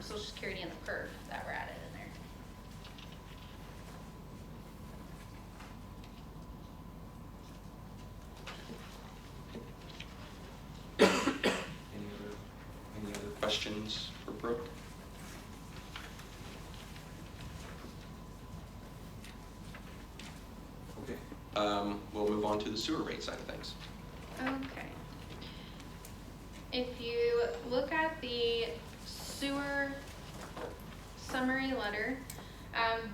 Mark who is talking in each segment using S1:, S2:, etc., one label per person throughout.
S1: Social Security and the PERF that were added in there.
S2: Any other questions for Brooke? Okay. We'll move on to the sewer rate side of things.
S1: Okay. If you look at the sewer summary letter,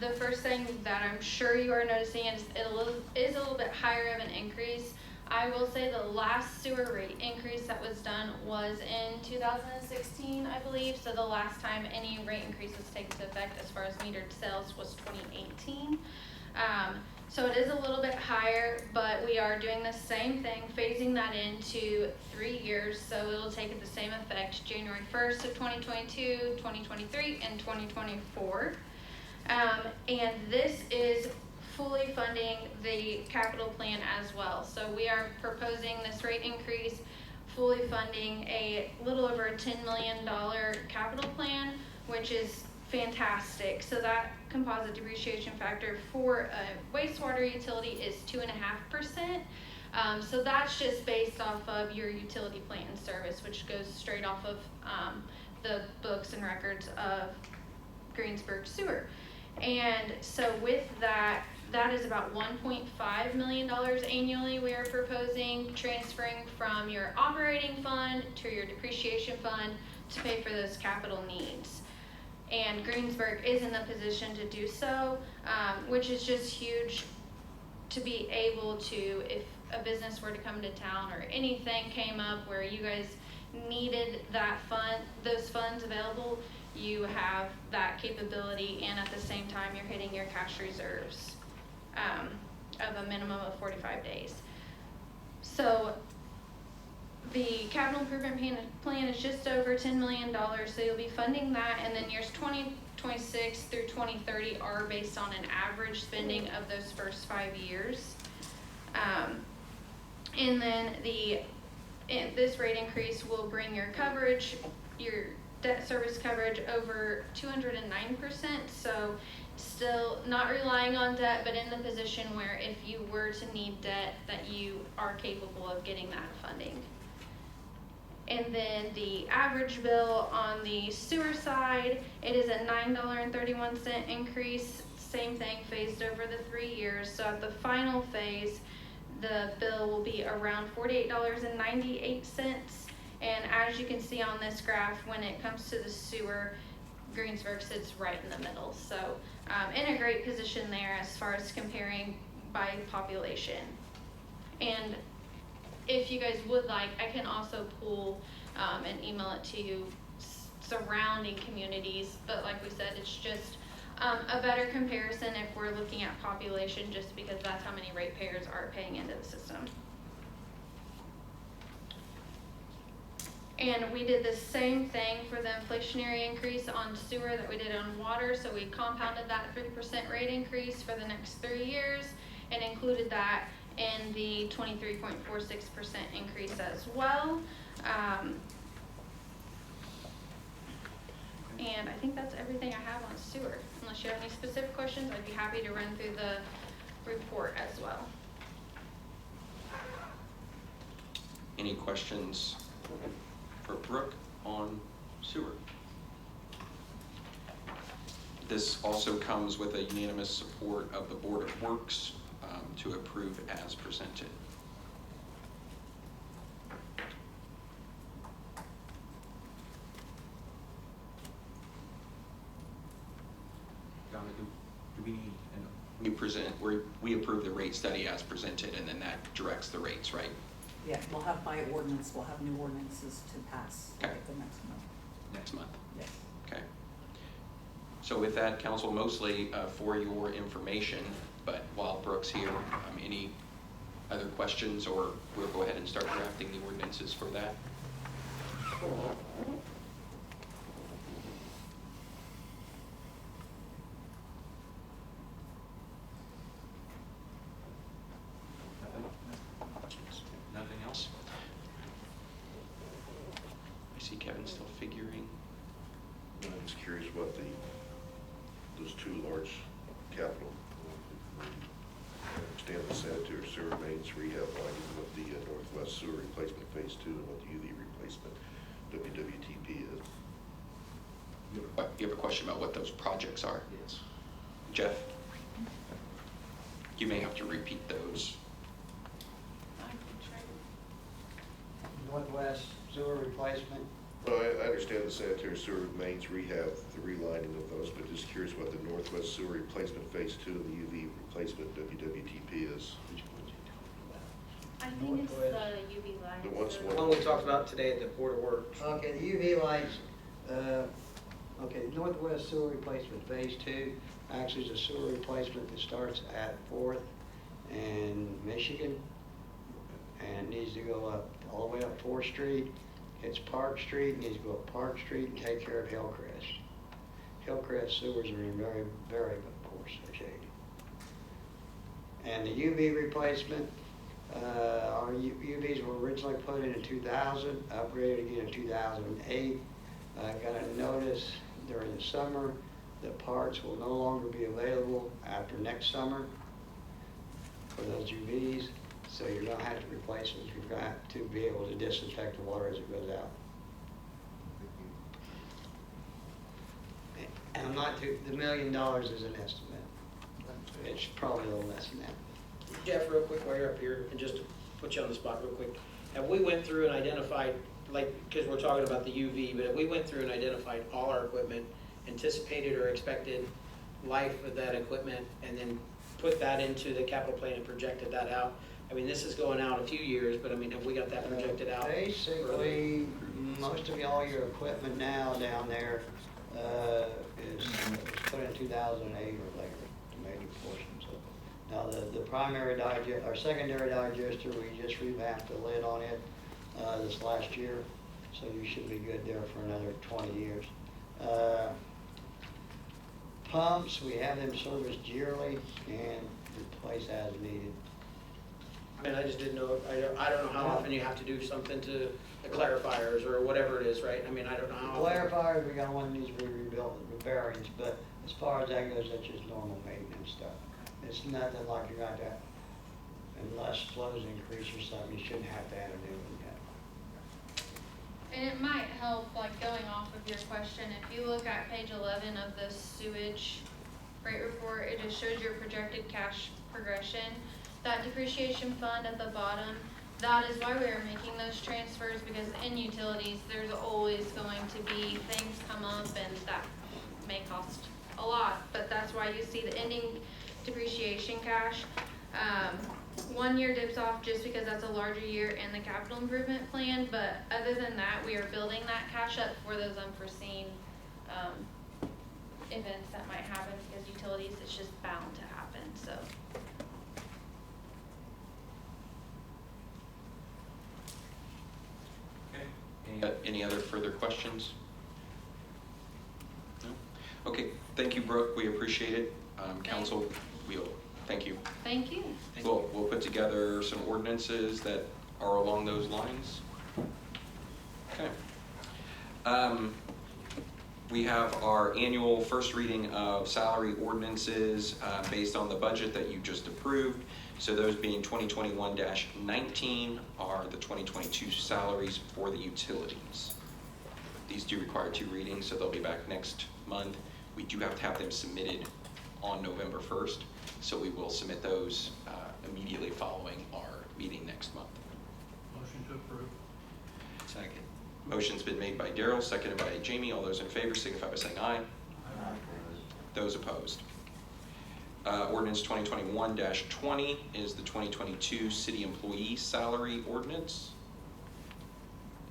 S1: the first thing that I'm sure you are noticing is a little bit higher of an increase. I will say the last sewer rate increase that was done was in 2016, I believe. So the last time any rate increase was taken into effect as far as metered sales was 2018. So it is a little bit higher, but we are doing the same thing, phasing that into 3 years. So it'll take the same effect January 1st of 2022, 2023, and 2024. And this is fully funding the capital plan as well. So we are proposing this rate increase, fully funding a little over a $10 million capital plan, which is fantastic. So that composite depreciation factor for a wastewater utility is 2.5%. So that's just based off of your utility plant and service, which goes straight off of the books and records of Greensburg Sewer. And so with that, that is about $1.5 million annually we are proposing transferring from your operating fund to your depreciation fund to pay for those capital needs. And Greensburg is in the position to do so, which is just huge to be able to, if a business were to come to town or anything came up where you guys needed that fund, those funds available, you have that capability, and at the same time you're hitting your cash reserves of a minimum of 45 days. So the capital improvement plan is just over $10 million, so you'll be funding that, and then years 2026 through 2030 are based on an average spending of those first 5 years. And then this rate increase will bring your coverage, your debt service coverage over 209%, so still not relying on debt, but in the position where if you were to need debt, that you are capable of getting that funding. And then the average bill on the sewer side, it is a $9.31 increase, same thing, phased over the 3 years. So at the final phase, the bill will be around $48.98. And as you can see on this graph, when it comes to the sewer, Greensburg sits right in the middle. So in a great position there as far as comparing by population. And if you guys would like, I can also pull and email it to you surrounding communities. But like we said, it's just a better comparison if we're looking at population, just because that's how many ratepayers are paying into the system. And we did the same thing for the inflationary increase on sewer that we did on water. So we compounded that 3% rate increase for the next 3 years and included that in the 23.46% increase as well. And I think that's everything I have on sewer. Unless you have any specific questions, I'd be happy to run through the report as well.
S2: Any questions for Brooke on sewer? This also comes with a unanimous support of the Board of Works to approve as presented.
S3: Donna, do we need
S2: We approve the rate study as presented, and then that directs the rates, right?
S4: Yeah, we'll have by ordinance, we'll have new ordinances to pass
S2: Okay.
S4: like the next month.
S2: Next month.
S4: Yes.
S2: Okay. So with that, council, mostly for your information, but while Brooke's here, any other questions, or we'll go ahead and start drafting the ordinances for that? Nothing else? I see Kevin still figuring.
S3: You want to
S5: just curious what those two large capital, I understand the sanitary sewer mains rehab lining, what the northwest sewer replacement phase 2 and what the UV replacement WWTP is.
S2: You have a question about what those projects are?
S3: Yes.
S2: Jeff? You may have to repeat those.
S6: Northwest sewer replacement.
S5: Well, I understand the sanitary sewer mains rehab, the relining of those, but just curious what the northwest sewer replacement phase 2 and the UV replacement WWTP is.
S2: Which ones are you talking about?
S1: I think it's the
S6: Northwest.
S1: UV lights.
S5: The ones-
S7: The one we talked about today at the Board of Works.
S6: Okay, the UV lights, okay, Northwest sewer replacement phase 2, actually is a sewer replacement that starts at 4th and Michigan, and needs to go up, all the way up 4th Street, hits Park Street, needs to go up Park Street and take care of Hillcrest. Hillcrest sewers are in very, very poor shape. And the UV replacement, our UVs were originally put in 2000, upgraded again in 2008. Got a notice during the summer that parts will no longer be available after next summer for those UVs. So you're gonna have to replace them. You're gonna have to be able to disinfect the water as it goes out. And I'm not too, the $1 million is an estimate. It's probably a little less than that.
S7: Jeff, real quick while you're up here, and just to put you on the spot real quick, have we went through and identified, like, because we're talking about the UV, but if we went through and identified all our equipment, anticipated or expected life of that equipment, and then put that into the capital plan and projected that out? I mean, this is going out a few years, but I mean, have we got that projected out?
S6: Basically, most of all your equipment now down there is put in 2008 or later, the major portions of it. Now, the primary digest, our secondary digester, we just revamped the lid on it this last year, so you should be good there for another 20 years. Pumps, we have them serviced yearly and replaced as needed.
S7: I mean, I just didn't know, I don't know how often you have to do something to the clarifiers or whatever it is, right? I mean, I don't know how often.
S6: Clarifiers, we got one that needs to be rebuilt with bearings, but as far as that goes, that's just normal maintenance stuff. It's nothing like you're going to, unless flows increase or something, you shouldn't have to add a new one yet.
S1: And it might help, like going off of your question, if you look at page 11 of the sewage rate report, it just shows your projected cash progression. That depreciation fund at the bottom, that is why we are making those transfers, because in utilities, there's always going to be things come up and that may cost a lot, but that's why you see the ending depreciation cash. 1 year dips off just because that's a larger year in the capital improvement plan, but other than that, we are building that cash up for those unforeseen events that might happen, because utilities, it's just bound to happen, so.
S2: Any other further questions? No? Okay, thank you, Brooke, we appreciate it. Council, thank you.
S1: Thank you.
S2: We'll put together some ordinances that are along those lines. Okay. We have our annual first reading of salary ordinances based on the budget that you just approved. So those being 2021-19 are the 2022 salaries for the utilities. These do require 2 readings, so they'll be back next month. We do have to have them submitted on November 1st, so we will submit those immediately following our meeting next month.
S8: Motion to approve.
S2: Second. Motion's been made by Daryl, seconded by Jamie. All those in favor signify by saying aye.
S8: Aye.
S2: Those opposed. Ordinance 2021-20 is the 2022 city employee salary ordinance.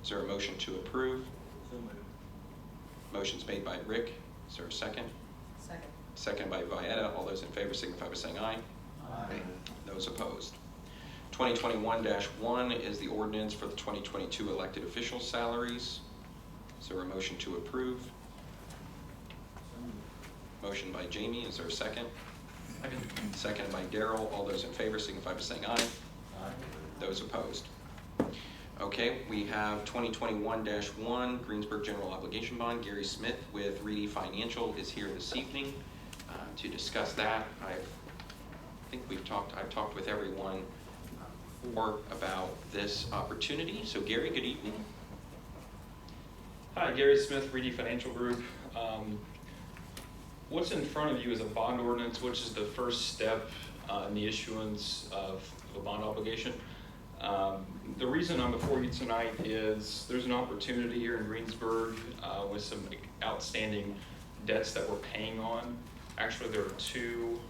S2: Is there a motion to approve?
S8: So moved.
S2: Motion's made by Rick. Is there a second?
S4: Second.
S2: Second by Vieta. All those in favor signify by saying aye.
S8: Aye.
S2: Those opposed. 2021-1 is the ordinance for the 2022 elected official salaries. Is there a motion to approve?
S8: So moved.
S2: Motion by Jamie. Is there a second?
S8: Second.
S2: Second by Daryl. All those in favor signify by saying aye.
S8: Aye.
S2: Those opposed. Okay, we have 2021-1 Greensburg General Obligation Bond. Gary Smith with Reedy Financial is here this evening to discuss that. I think I've talked with everyone before about this opportunity. So Gary, good evening.
S9: Hi, Gary Smith, Reedy Financial Group. What's in front of you is a bond ordinance, which is the first step in the issuance of a bond obligation. The reason I'm before you tonight is there's an opportunity here in Greensburg with some outstanding debts that we're paying on. Actually, there are two.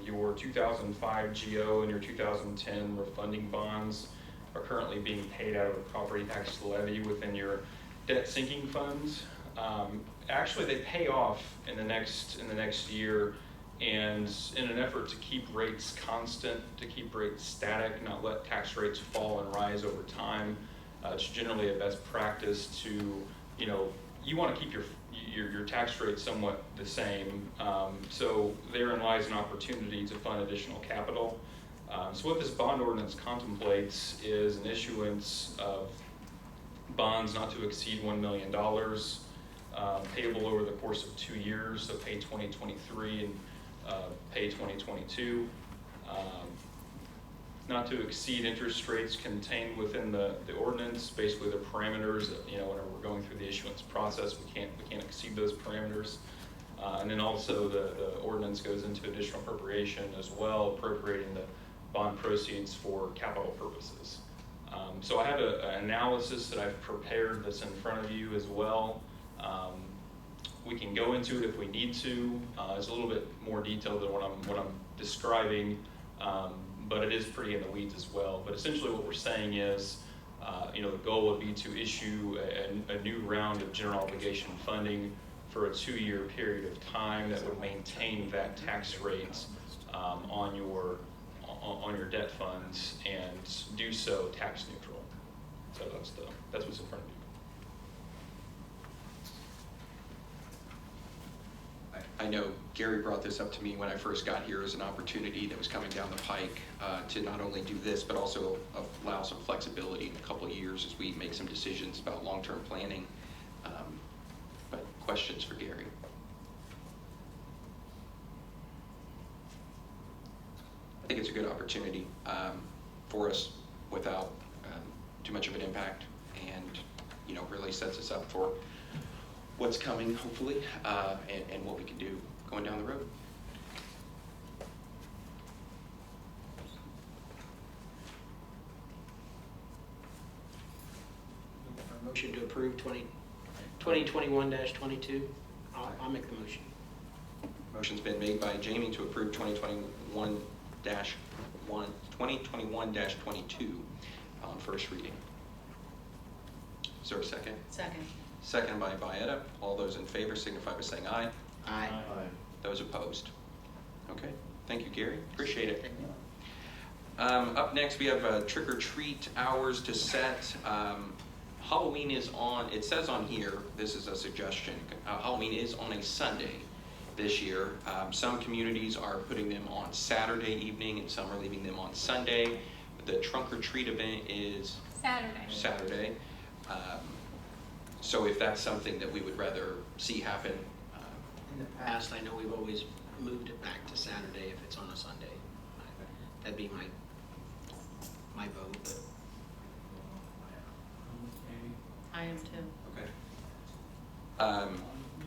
S9: Your 2005 GO and your 2010 refunding bonds are currently being paid out of the property tax levy within your debt sinking funds. Actually, they pay off in the next year, and in an effort to keep rates constant, to keep rates static, not let tax rates fall and rise over time, it's generally a best practice to, you want to keep your tax rate somewhat the same. So therein lies an opportunity to fund additional capital. So what this bond ordinance contemplates is an issuance of bonds not to exceed $1 million, payable over the course of 2 years, so pay 2023 and pay 2022. Not to exceed interest rates contained within the ordinance, basically the parameters that, whenever we're going through the issuance process, we can't exceed those parameters. And then also the ordinance goes into additional appropriation as well, appropriating the bond proceeds for capital purposes. So I have an analysis that I've prepared that's in front of you as well. We can go into it if we need to. It's a little bit more detailed than what I'm describing, but it is pretty in the weeds as well. But essentially what we're saying is, the goal would be to issue a new round of general obligation funding for a 2-year period of time that would maintain that tax rate on your debt funds and do so tax neutral. So that's what's in front of you.
S2: I know Gary brought this up to me when I first got here as an opportunity that was coming down the pike to not only do this, but also allow some flexibility in a couple of years as we make some decisions about long-term planning. But questions for Gary? I think it's a good opportunity for us without too much of an impact, and really sets us up for what's coming, hopefully, and what we can do going down the road.
S7: Motion to approve 2021-22. I'll make the motion.
S2: Motion's been made by Jamie to approve 2021-22 on first reading. Is there a second?
S4: Second.
S2: Second by Vieta. All those in favor signify by saying aye.
S7: Aye.
S2: Those opposed? Okay, thank you, Gary. Appreciate it. Up next, we have trick or treat hours to set. Halloween is on, it says on here, this is a suggestion, Halloween is on a Sunday this year. Some communities are putting them on Saturday evening and some are leaving them on Sunday. The trunk or treat event is Saturday. So if that's something that we would rather see happen.
S7: In the past, I know we've always moved it back to Saturday if it's on a Sunday. That'd be my vote. But
S4: I am too.
S2: Okay.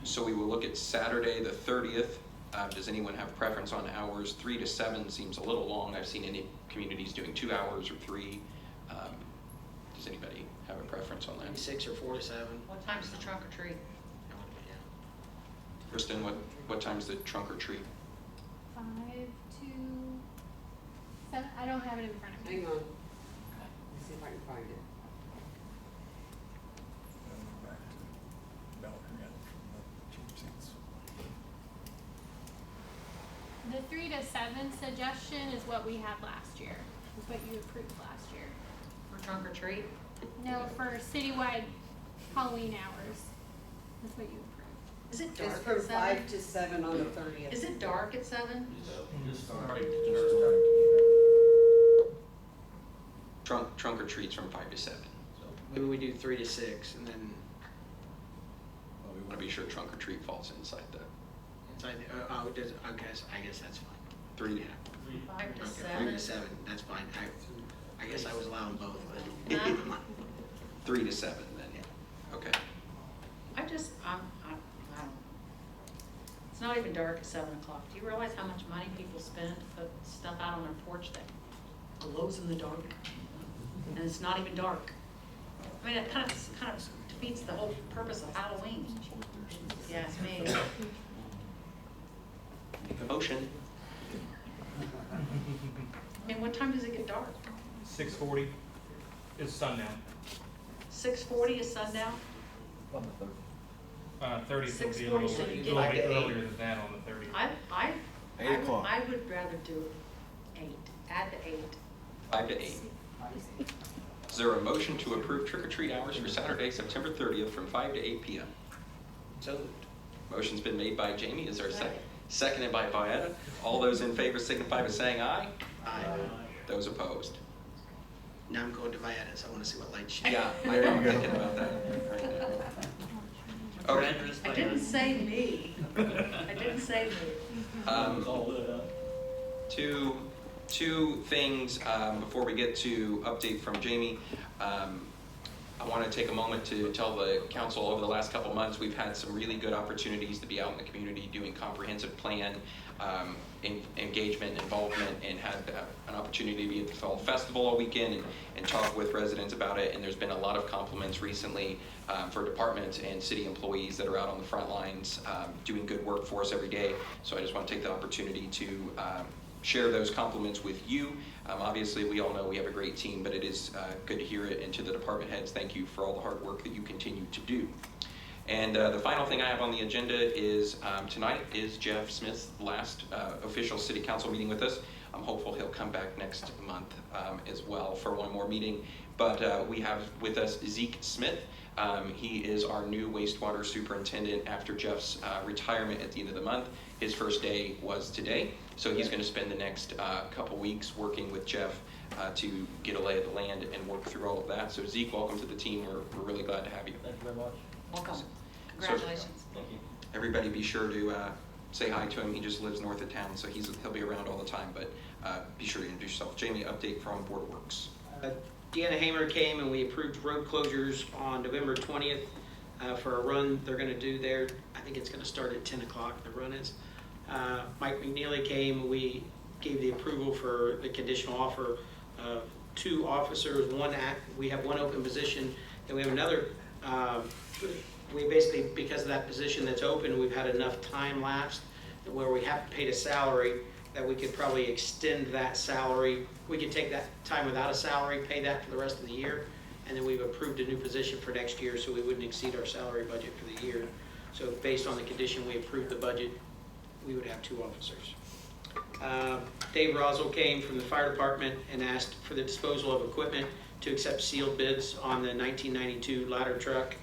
S2: So we will look at Saturday the 30th. Does anyone have preference on hours? 3 to 7 seems a little long. I've seen any communities doing 2 hours or 3. Does anybody have a preference on that?
S7: 6 or 4 to 7.
S4: What time's the trunk or treat?
S2: Kristen, what time's the trunk or treat?
S10: 5 to 7. I don't have it in front of me.
S6: Hang on. Let's see if I can find it.
S10: The 3 to 7 suggestion is what we had last year. Is what you approved last year.
S4: For trunk or treat?
S10: No, for citywide Halloween hours. That's what you approved.
S4: Is it
S6: It's
S4: dark
S6: from
S4: at 7?
S6: 5 to 7 on the 30th.
S4: Is it dark at 7?
S2: Trunk or treats from 5 to 7.
S7: maybe we do 3 to 6, and then,
S2: We want to be sure trunk or treat falls inside the
S7: inside, I guess that's fine.
S2: 3.
S7: Yeah.
S1: 5 to
S7: Okay,
S1: 7.
S7: 3 to 7, that's fine. I guess I was allowing both, but.
S1: Huh?
S2: 3 to 7 then. Okay.
S4: I don't. It's not even dark at 7 o'clock. Do you realize how much money people spend to put stuff out on their porch that glows in the dark? And it's not even dark. I mean, it kind of defeats the whole purpose of Halloween. if you ask me.
S2: Make a motion.
S4: I mean, what time does it get dark?
S11: 6:40 is sundown.
S4: 6:40 is sundown?
S11: 30th will be a
S4: 6:40,
S11: little
S4: so you get-
S11: bit earlier than that on the 30th.
S4: I would rather do 8, add the 8.
S2: 5 to 8. Is there a motion to approve trick-or-treat hours for Saturday, September 30th from 5 to 8 p.m.?
S7: So moved.
S2: Motion's been made by Jamie. Is there a second? Seconded by Vieta. All those in favor signify by saying aye.
S7: Aye.
S2: Those opposed?
S7: Now I'm going to Vietta's. I want to see what lights she.
S2: Yeah, I know, I'm thinking about that right now. Okay.
S4: I didn't say me. I didn't say me.
S2: Two things before we get to update from Jamie. I want to take a moment to tell the council over the last couple months we've had some really good opportunities to be out in the community doing comprehensive plan engagement and involvement, and had an opportunity to be at the Fall Festival all weekend and talk with residents about it. And there's been a lot of compliments recently for departments and city employees that are out on the front lines doing good work for us every day. So I just want to take the opportunity to share those compliments with you. Obviously, we all know we have a great team, but it is good to hear it. And to the department heads, thank you for all the hard work that you continue to do. And the final thing I have on the agenda is tonight is Jeff Smith's last official city council meeting with us. I'm hopeful he'll come back next month as well for one more meeting. But we have with us Zeke Smith. He is our new wastewater superintendent after Jeff's retirement at the end of the month. His first day was today, so he's going to spend the next couple weeks working with Jeff to get a lay of the land and work through all of that. So Zeke, welcome to the team. We're really glad to have you.
S8: Thank you very much.
S4: Welcome. Congratulations.
S8: Thank you.
S2: Everybody be sure to say hi to him. He just lives north of town, so he'll be around all the time, but be sure to introduce yourself. Jamie, update from Board of Works.
S7: Deanna Hamer came and we approved road closures on November 20th for a run they're going to do there. I think it's going to start at 10 o'clock, the run is. Mike McNeely came, we gave the approval for the conditional offer of 2 officers, we have 1 open position, and we have another, we basically, because of that position that's open, we've had enough time lapsed where we haven't paid a salary that we could probably extend that salary. We could take that time without a salary, pay that for the rest of the year, and then we've approved a new position for next year, so we wouldn't exceed our salary budget for the year. So based on the condition we approved the budget, we would have 2 officers. Dave Rosell came from the fire department and asked for the disposal of equipment to accept sealed bids on the 1992 ladder truck.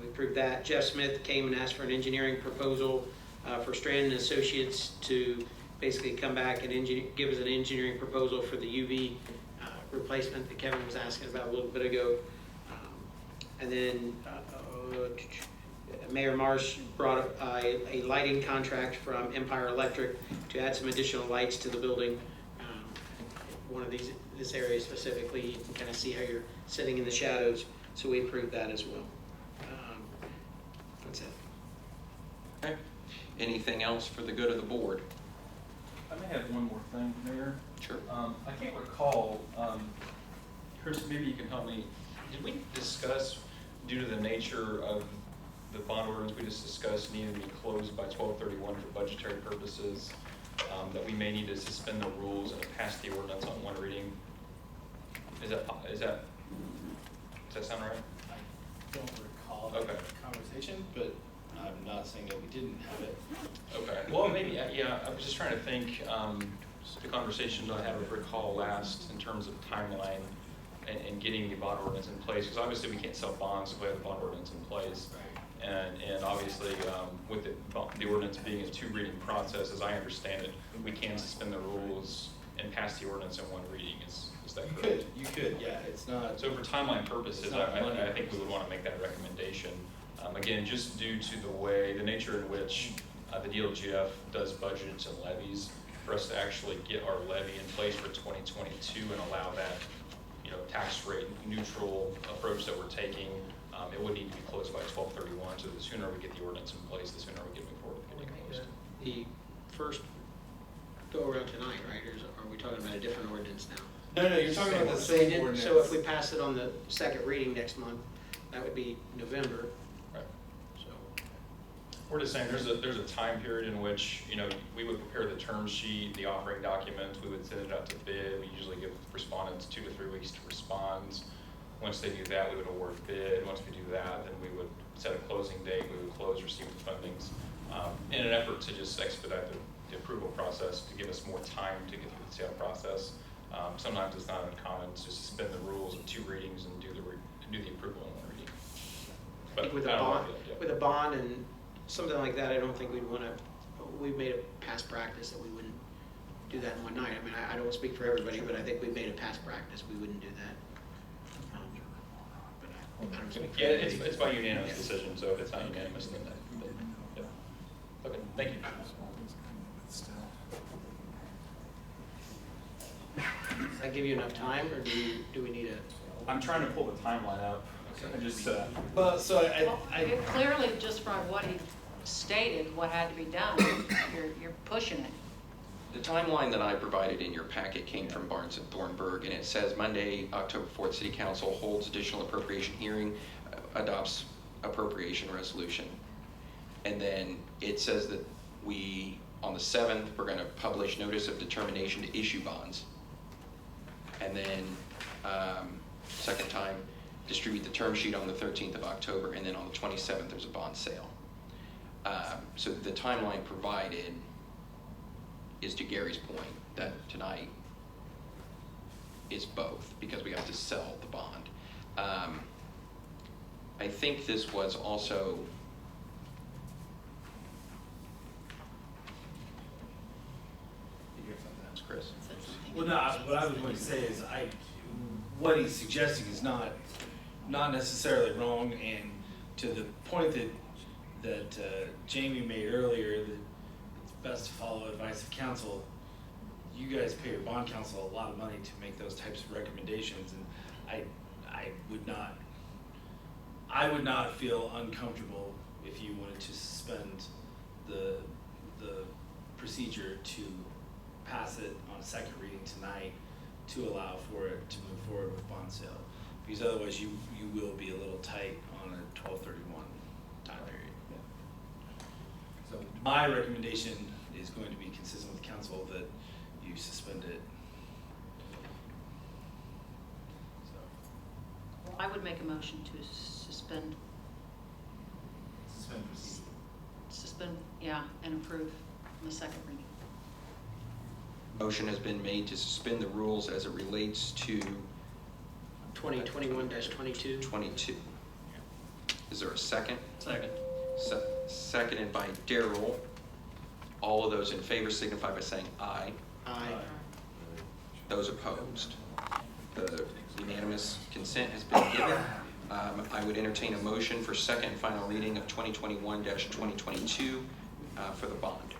S7: We approved that. Jeff Smith came and asked for an engineering proposal for Strand & Associates to basically come back and give us an engineering proposal for the UV replacement that Kevin was asking about a little bit ago. And then Mayor Marsh brought a lighting contract from Empire Electric to add some additional lights to the building. One of this area specifically, you can kind of see how you're sitting in the shadows, so we approved that as well. That's it.
S2: Okay. Anything else for the good of the board?
S8: I may have one more thing, Mayor.
S2: Sure.
S8: I can't recall,
S9: Chris, maybe you can help me. Did we discuss, due to the nature of the bond ordinance we just discussed needing to be closed by 12/31 for budgetary purposes, that we may need to suspend the rules and pass the ordinance on 1 reading? Does that sound right?
S12: I don't recall
S9: Okay.
S12: the conversation, but I'm not saying that we didn't have it.
S9: Okay, well, maybe, yeah, I was just trying to think, the conversations I had with Rick Hall last in terms of timeline and getting the bond ordinance in place, because obviously we can't sell bonds if we have the bond ordinance in place. And obviously, with the ordinance being a 2 reading process, as I understand it, we can suspend the rules and pass the ordinance in one reading. Is that
S12: You
S9: correct?
S12: could, yeah, it's not.
S9: So for timeline purposes,
S12: It's not money.
S9: I think we would want to make that recommendation. Again, just due to the nature in which the DLGF does budgets and levies, for us to actually get our levy in place for 2022 and allow that, tax rate neutral approach that we're taking, it would need to be closed by 12/31. So the sooner we get the ordinance in place, the sooner we can move forward with getting it closed.
S7: The first go around tonight, right, or are we talking about a different ordinance now?
S12: No, you're talking about the
S7: So we
S12: same
S7: did-
S12: ordinance.
S7: So if we pass it on the second reading next month, that would be November,
S9: Right.
S7: so.
S9: We're just saying there's a time period in which, we would prepare the term sheet, the offering document, we would send it out to bid. We usually give respondents 2 to 3 weeks to respond. Once they do that, we would award bid. Once we do that, then we would set a closing date. We would close, receive the fundings, in an effort to just expedite the approval process, to give us more time to get through the sale process. Sometimes it's not uncommon to suspend the rules of 2 readings and do the approval in 1 reading.
S7: I think with a
S9: I don't
S7: bond,
S9: know, yeah.
S7: with a bond and something like that, I don't think we'd wanna, we've made a past practice that we wouldn't do that in one night. I mean, I don't speak for everybody, but I think we've made a past practice, we wouldn't do that. But I don't speak for
S9: Yeah,
S7: everybody.
S9: it's by unanimous decision, so if it's not unanimous, then yeah. Okay, thank you.
S7: Does that give you enough time, or do we need a?
S8: I'm trying to pull the timeline up. I just,
S12: Well, so
S4: Well, clearly, just from what he stated, what had to be done, you're pushing it.
S2: The timeline that I provided in your packet came from Barnes and Thornburg, and it says Monday, October 4th, City Council holds additional appropriation hearing, adopts appropriation resolution. And then it says that on the 7th, we're gonna publish notice of determination to issue bonds. And then, second time, distribute the term sheet on the 13th of October, and then on the 27th, there's a bond sale. So the timeline provided is to Gary's point, that tonight is both, because we have to sell the bond. I think this was also, you have something else, Chris?
S12: Well, no, what I was going to say is what he's suggesting is not necessarily wrong, and to the point that Jamie made earlier, that it's best to follow advice of counsel. You guys pay your bond counsel a lot of money to make those types of recommendations, and I would not feel uncomfortable if you wanted to suspend the procedure to pass it on a second reading tonight to allow for it to move forward with bond sale. Because otherwise you will be a little tight on a 12/31 time period. So my recommendation is going to be consistent with council that you suspend it. So.
S4: I would make a motion to suspend, and approve on the second reading.
S2: Motion has been made to suspend the rules as it relates to
S7: 2021-22.
S2: 22. Is there a second?
S7: Second.
S2: Seconded by Darrell. All of those in favor signify by saying aye.
S7: Aye.
S2: Those opposed. The unanimous consent has been given. I would entertain a motion for second and final reading of 2021-2022 for the bond.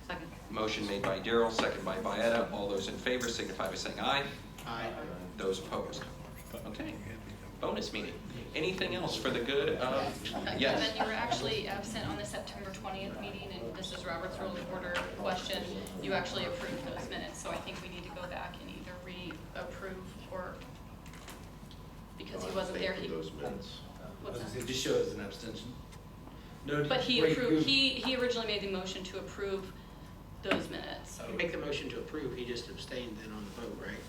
S4: Second.
S2: Motion made by Darrell, second by Vieta. All those in favor signify by saying aye.
S7: Aye.
S2: Those opposed. Okay. Bonus meeting. Anything else for the good of? Yes.
S1: Kevin, you were actually absent on the September 20th meeting, and this is Robert's Rules of Order question. You actually approved those minutes, so I think we need to go back and either re-approve or, because he wasn't there, he.
S5: Those minutes.
S1: What's that?
S12: It just shows an abstention. No,
S1: But he
S12: wait,
S1: approved, he originally made the motion to approve those minutes.
S7: You make the motion to approve, he just abstained then on the vote, right?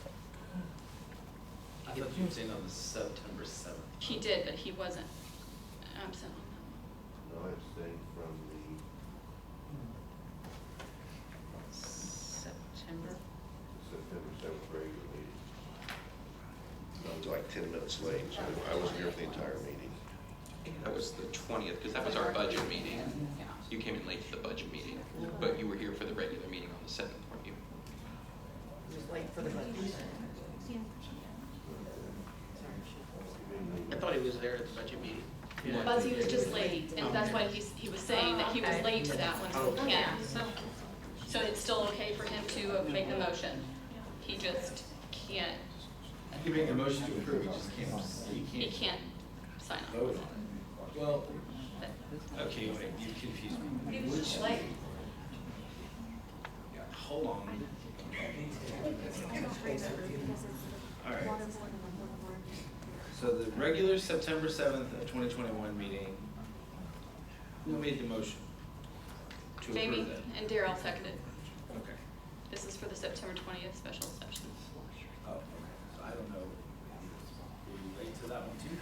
S12: I thought you were saying on the September 7th.
S1: He did, but he wasn't absent on
S5: No, I abstained from the
S4: September.
S5: September 7th regular meeting. I was like 10 minutes late, so I wasn't here for the entire meeting.
S2: That was the 20th, because that was our budget meeting. You came in late for the budget meeting, but you were here for the regular meeting on the 7th, weren't you?
S7: I thought he was there at the budget meeting.
S13: Buzzy was just late, and that's why he was saying that he was late to that one, so he can't. So it's still okay for him to make the motion. He just can't,
S12: You can make a motion to approve, you just can't,
S13: he can't sign off.
S12: vote on it. Well, okay, wait, you confused me.
S13: He was just late.
S12: Hold on. Alright. So the regular September 7th of 2021 meeting, who made the motion to
S13: Jamie
S12: approve that?
S13: and Daryl seconded.
S12: Okay.
S13: This is for the September 20th special session.
S12: Oh, okay. So I don't know. Were you late to that one too?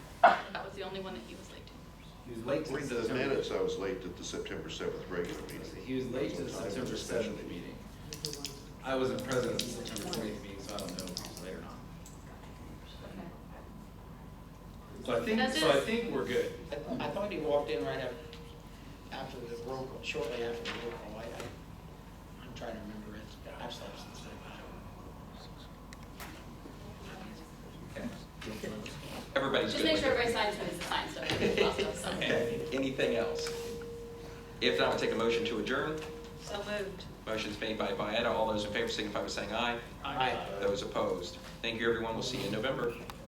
S13: That was the only one that he was late to.
S12: He was late to
S5: According to the minutes, I was late at the September 7th regular meeting.
S12: He was late to the September 7th meeting. I wasn't present at the September 20th meeting, so I don't know if he was late or not. So I think we're good.
S7: I thought he walked in right after the roll call, shortly after the roll call. I'm trying to remember it. I've slept since then.
S2: Everybody's
S13: Just
S2: good
S13: make
S2: with
S13: sure
S2: it?
S13: everybody signs when it's assigned stuff.
S2: Okay, anything else? If not, we'll take a motion to adjourn.
S13: So moved.
S2: Motion's made by Vieta. All those in favor signify by saying aye.
S7: Aye.
S2: Those opposed. Thank you, everyone. We'll see you in November.